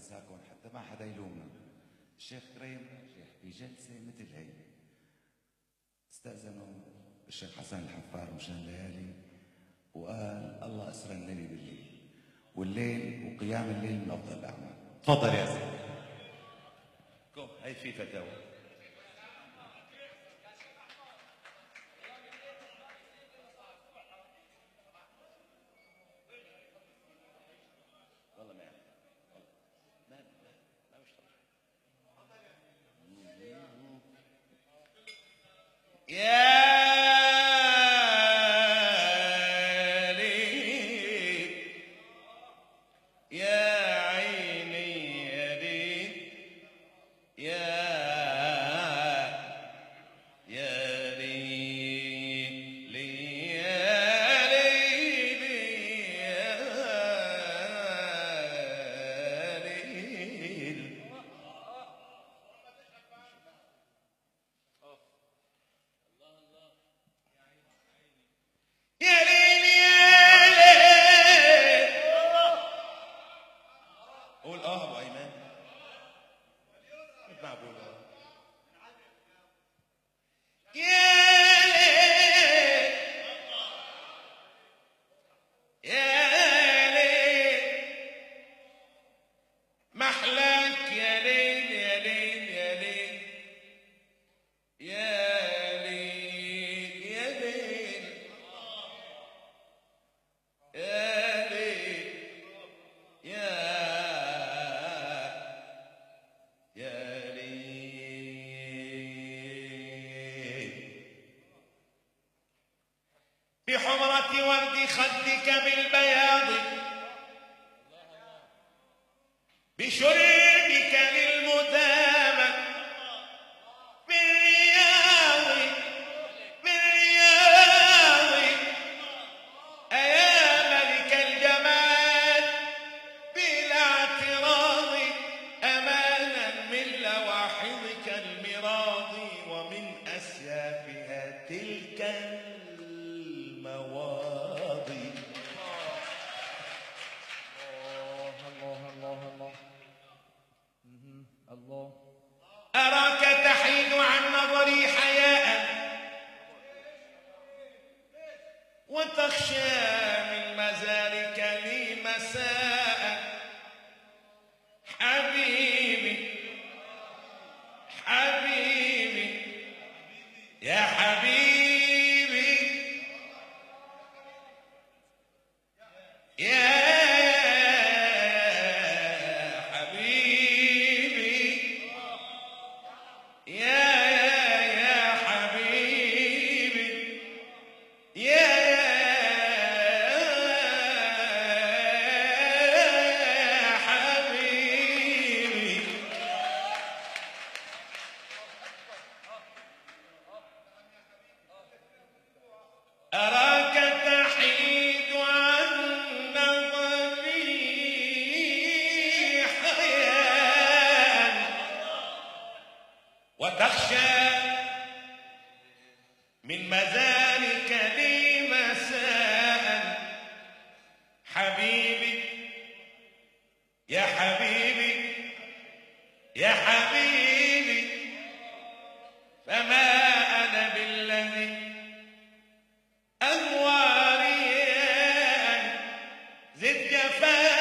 مساكن حتى ما حدا يلومنا. الشيخ كريم راجح بجلسة مثل هي، استأذنوا الشيخ حسن الحفار مشان ليالي وقال الله أسرى النبي بالليل، والليل وقيام الليل من أفضل الأعمال. تفضل يا سيدي. قم هي في فتاوى. والله ما يا ليل يا عيني يا ليل يا ليل يا ليل يا ليل يا ليل. قول ابو ايمن. اسمع ابو يا ليل يا ليل محلاك يا ليل يا ليل يا ليل يا ليل يا ليل يا ليل يا ليل. بحمرة ورد خدك بالبياض بشربك للمدامة بالرياض بالرياض أيا ملك الجمال بلا اعتراض أمانا من لواحظك المراض ومن أسيافها تلك المواضي. الله أراك تحيد عن نظري حياء وتخشى من مزارك لي مساء. حبيبي حبيبي يا حبيبي يا حبيبي يا حبيبي يا حبيبي. أراك تحيد عن نظري حياء وتخشى من مزارك لي مساء. حبيبي يا حبيبي يا حبيبي فما أنا بالذي أهوى رياء زد جفاك